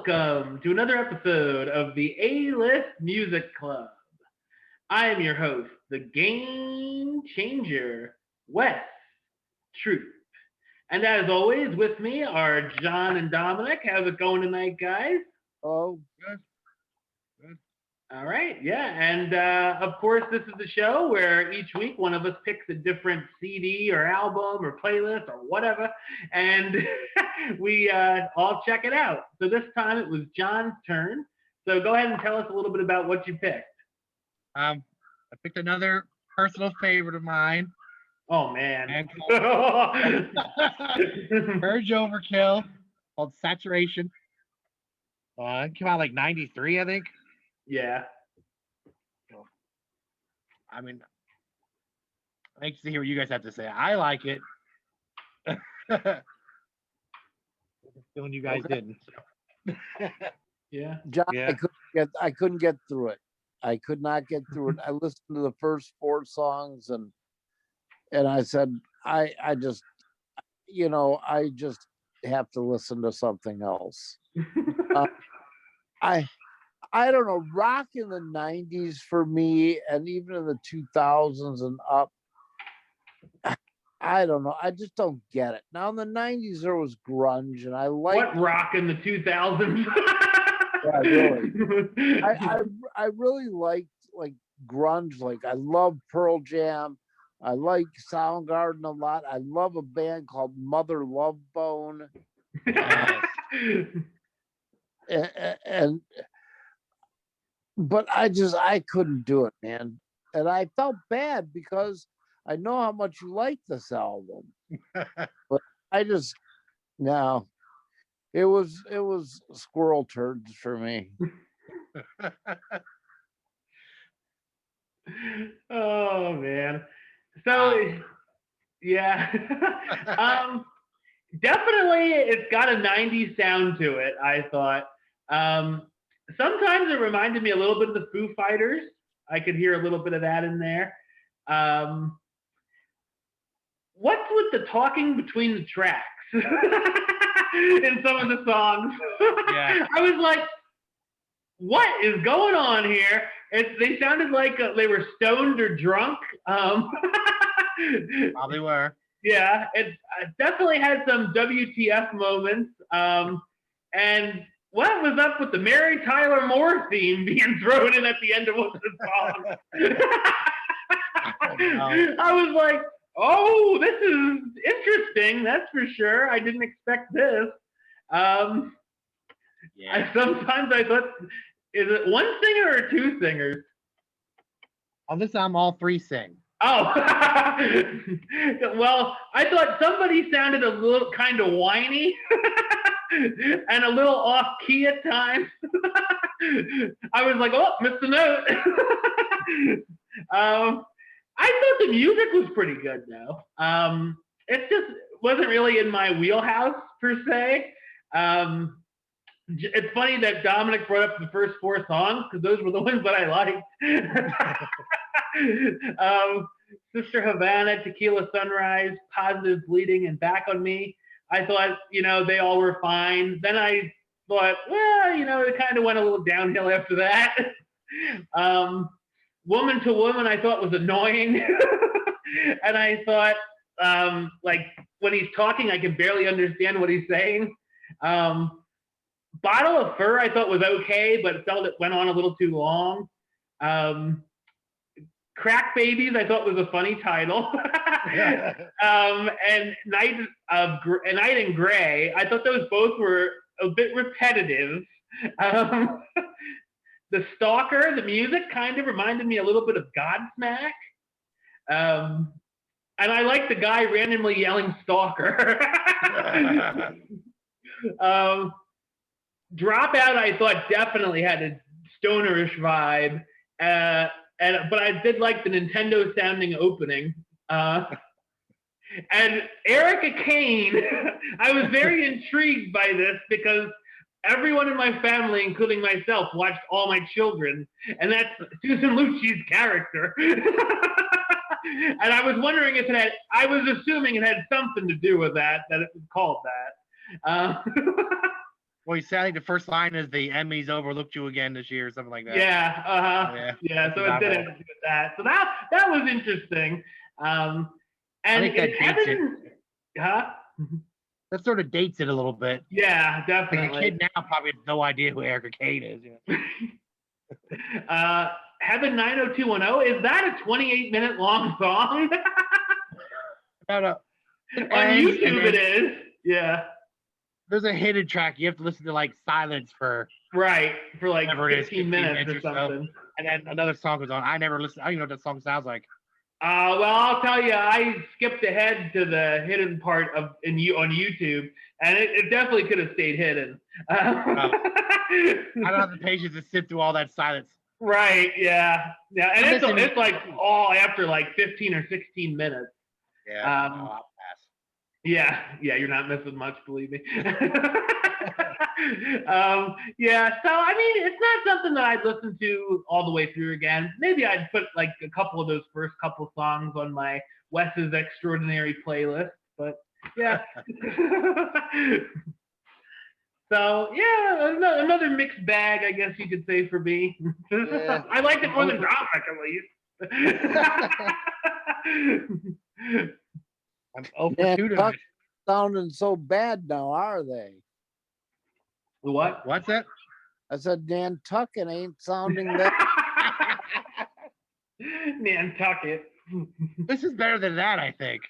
welcome to another episode of the A-List Music Club. I am your host, the game changer, Wes Truth. And as always, with me are John and Dominic. How's it going tonight, guys? Oh, good. All right, yeah, and of course, this is the show where each week one of us picks a different CD or album or playlist or whatever, and we all check it out. So this time it was John's turn. So go ahead and tell us a little bit about what you picked. I picked another personal favorite of mine. Oh man. Urge Overkill, called Saturation. It came out like 93, I think. Yeah. I mean, anxious to hear what you guys have to say. I like it. Feeling you guys didn't. Yeah. John, Yeah. I couldn't get through it. I could not get through it. I listened to the first 4 songs and I said, I just have to listen to something else. I don't know, rock in the 90s for me, and even in the 2000s and up, I don't know. I just don't get it. Now in the 90s there was grunge, and I like what rock in the 2000s. Yeah, really. I really liked like grunge. Like I love Pearl Jam. I like Soundgarden a lot. I love a band called Mother Love Bone. and but I couldn't do it, man. And I felt bad because I know how much you like this album. But I just no. It was squirrel turds for me. Oh man. So yeah. Definitely it's got a 90s sound to it, I thought. Sometimes it reminded me a little bit of the Foo Fighters. I could hear a little bit of that in there. What's with the talking between the tracks in some of the songs? Yeah. I was like, what is going on here? They sounded like they were stoned or drunk. Probably were. Yeah, it definitely had some WTF moments. And what was up with the Mary Tyler Moore theme being thrown in at the end of one of the songs? I was like, oh, this is interesting. That's for sure. I didn't expect this. Sometimes I thought, is it one singer or 2 singers? On this album, all 3 sing. Oh, well, I thought somebody sounded a little kind of whiny and a little off key at times. I was like, oh, missed the note. I thought the music was pretty good, though. It just wasn't really in my wheelhouse, per se. It's funny that Dominic brought up the first 4 songs, because those were the ones that I liked. Sister Havana, Tequila Sunrise, Positive Bleeding, and Back on Me. I thought, they all were fine. Then I thought, well, it kind of went a little downhill after that. Woman to Woman, I thought was annoying. And I thought, like, when he's talking, I can barely understand what he's saying. Bottle of Fur, I thought was okay, but felt it went on a little too long. Crack Babies, I thought was a funny title. And Night in Gray, I thought those both were a bit repetitive. The Stalker, the music kind of reminded me a little bit of Godsmack. And I like the guy randomly yelling Stalker. Dropout, I thought definitely had a stonerish vibe. But I did like the Nintendo sounding opening. And Erica Kane, I was very intrigued by this because everyone in my family, including myself, watched All My Children, and that's Susan Lucci's character. And I was wondering if I was assuming it had something to do with that it was called that. Well, he said, I think the first line is the Emmys overlooked you again this year or something like that. Yeah, yeah. So it did have to do with that. So that was interesting. And I think that dates it. Huh? That sort of dates it a little bit. Yeah, Like definitely. a kid now probably has no idea who Erica Kane is. Heaven 90210, is that a 28-minute long song? No. On YouTube it is. Yeah. There's a hidden track. You have to listen to like silence for like 15 minutes or So. something. And then another song goes on. I never listened. I don't even know what that song sounds like. Well, I'll tell you, I skipped ahead to the hidden part on YouTube, and it definitely could have stayed hidden. I don't have the patience to sit through all that silence. Right? Yeah. And it's like all after like 15 or 16 minutes. Yeah. I'll pass. Yeah, you're not missing much, believe me. Yeah, so I mean, it's not something that I'd listen to all the way through again. Maybe I'd put like a couple of those first couple songs on my Wes's Extraordinary playlist, but yeah. So yeah, another mixed bag, I guess you could say, for me. Yeah. I liked it more than Dominic, at least. I'm over sounding so bad now, are they? What? What's that? I said Nantucket ain't sounding that. Nantucket. This is better than that, I think.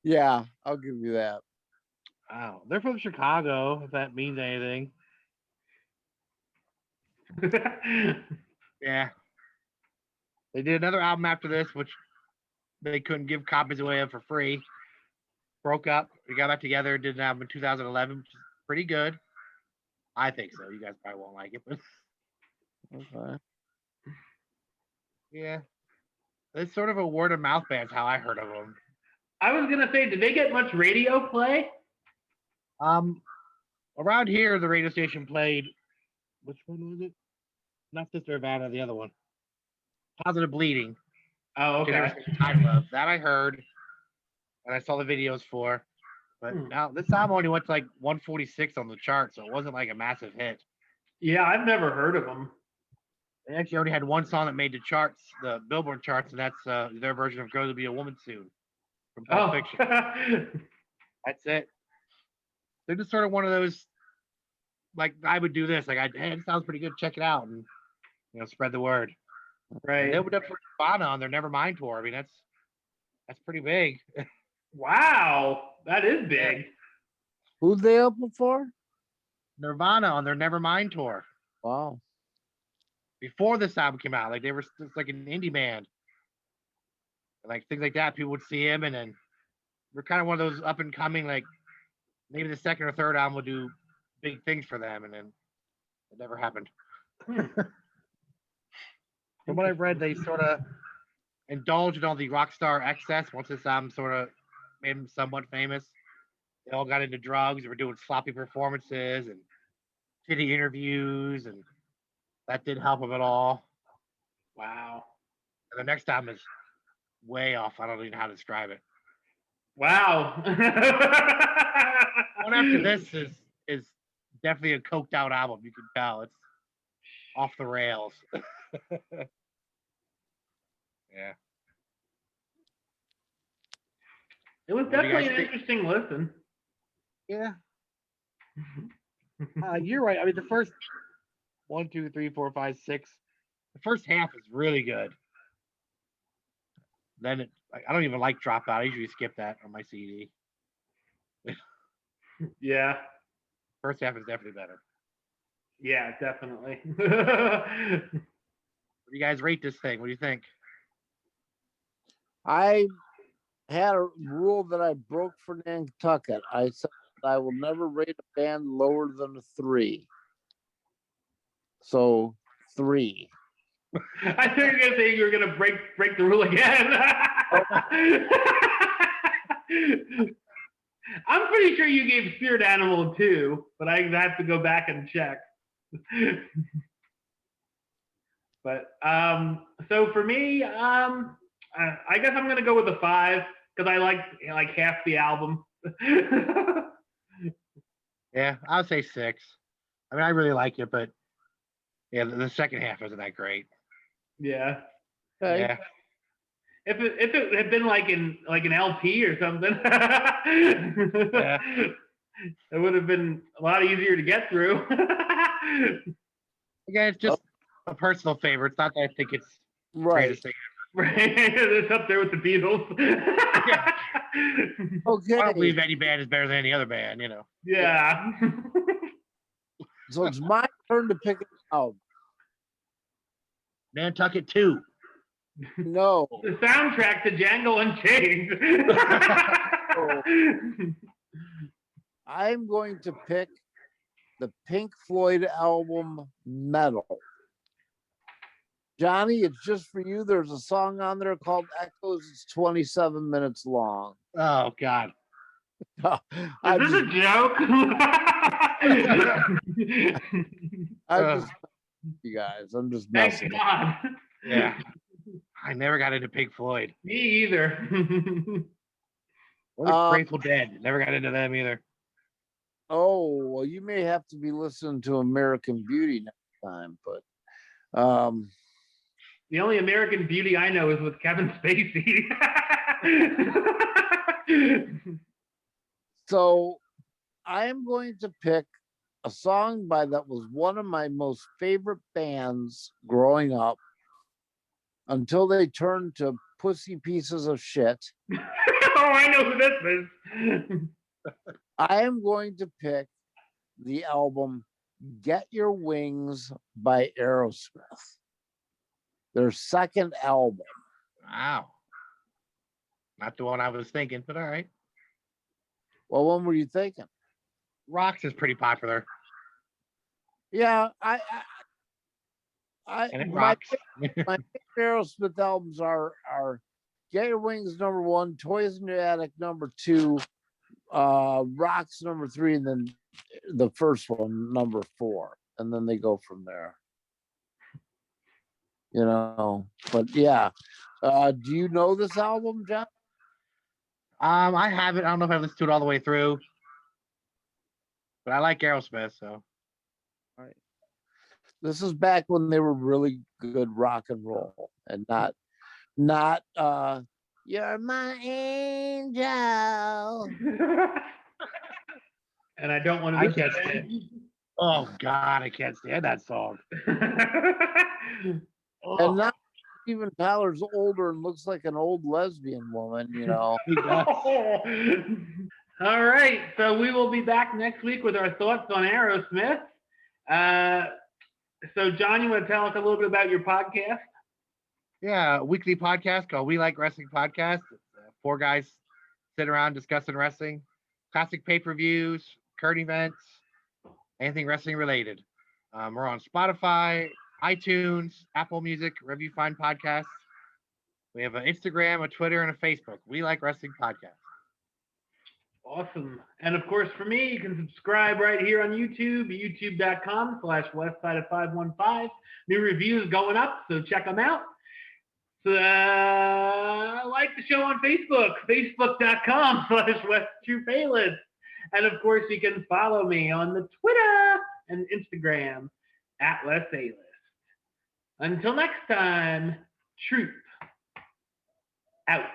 Yeah, I'll give you that. Wow, they're from Chicago, if that means anything. Yeah. They did another album after this, which they couldn't give copies away of for free. Broke up. We got back together, did an album in 2011, which is pretty good. I think so. You guys probably won't like it, but okay. Yeah. It's sort of a word of mouth band, how I heard of them. I was gonna say, did they get much radio play? Around here, the radio station played. Which one was it? Not Sister Havana, the other one. Positive Bleeding. Oh, okay. Title of that I heard, and I saw the videos for. But now this album only went to like 146 on the chart, so it wasn't like a massive hit. Yeah, I've never heard of them. They actually already had one song that made the charts, the Billboard charts, and that's their version of "Girl to Be a Woman Soon" from Pulp Fiction. That's it. They're just sort of one of those, like, I would do this, like, hey, it sounds pretty good, check it out, and spread the word. Right. And they opened up for Nirvana on their Nevermind tour. I mean, that's pretty big. Wow, that is big. Who'd they open for? Nirvana on their Nevermind tour. Wow. Before this album came out, like they were just like an indie band, like things like that. People would see him, and then we're kind of one of those up and coming, like maybe the second or third album would do big things for them, and then it never happened. From what I've read, they sort of indulged in all the rock star excess once this album sort of made them somewhat famous. They all got into drugs, were doing sloppy performances and shitty interviews, and that didn't help them at all. Wow. And the next album is way off. I don't even know how to describe it. Wow. One after this is definitely a coked out album. You can tell it's off the rails. Yeah. It was definitely an interesting listen. Yeah. You're right. I mean, the first 1, 2, 3, 4, 5, 6. The first half is really good. Then I don't even like Dropout. I usually skip that on my CD. Yeah. First half is definitely better. Yeah, definitely. What do you guys rate this thing? What do you think? I had a rule that I broke for Nantucket. I said I will never rate a band lower than a 3. So 3. I think you're gonna say you were gonna break the rule again. I'm pretty sure you gave Spirit Animal 2, but I have to go back and check. But so for me, I guess I'm gonna go with a 5 because I like half the album. Yeah, I'll say 6. I mean, I really like it, but yeah, the second half isn't that great. Yeah. Okay. Yeah. If it had been like an LP or something, Yeah. it would have been a lot easier to get through. Again, it's just a personal favorite. It's not that I think it's the Right. greatest thing. Right, it's up there with the Beatles. Yeah. Okay. I don't believe any band is better than any other band, you know. Yeah. So it's my turn to pick it out. Nantucket 2. No. The soundtrack to Django Unchained. I'm going to pick the Pink Floyd album Metal. Johnny, it's just for you. There's a song on there called Echoes. It's 27 minutes long. Oh God. Is this a joke? I'm just you guys. I'm just Thank messing. God. Yeah. I never got into Pink Floyd. Me either. Or the Grateful Dead. Never got into them either. Oh, well, you may have to be listening to American Beauty next time, but the only American Beauty I know is with Kevin Spacey. so I am going to pick a song that was one of my most favorite bands growing up until they turned to pussy pieces of shit. Oh, I know who this is. I am going to pick the album Get Your Wings by Aerosmith. Their second album. Wow. Not the one I was thinking, but all right. Well, what were you thinking? Rocks is pretty popular. Yeah, And it my rocks. favorite Aerosmith albums are Get Your Wings #1, Toys in Your Attic #2, Rocks #3, and then the first one #4, and then they go from there. You know, but yeah. Do you know this album, John? I haven't. I don't know if I listened to it all the way through, but I like Aerosmith, so. All right. This is back when they were really good rock and roll, and not You're My Angel. And I don't want to I miss can't that. stand. Oh God, I can't stand that song. Oh, And now Steven Tyler's older and looks like an old lesbian woman, you know. he does. All right, so we will be back next week with our thoughts on Aerosmith. So, John, you want to tell us a little bit about your podcast? Yeah, a weekly podcast called We Like Wrestling Podcast. It's, 4 guys sit around discussing wrestling, classic pay-per-views, current events, anything wrestling related. We're on Spotify, iTunes, Apple Music, wherever you find podcasts. We have an Instagram, a Twitter, and a Facebook. We Like Wrestling Podcast. Awesome. And of course, for me, you can subscribe right here on YouTube, youtube.com/westside515. New reviews going up, so check them out. Like the show on Facebook, facebook.com/WestTruePaylist. And of course, you can follow me on the Twitter and Instagram @WestAlist. Until next time, truth out.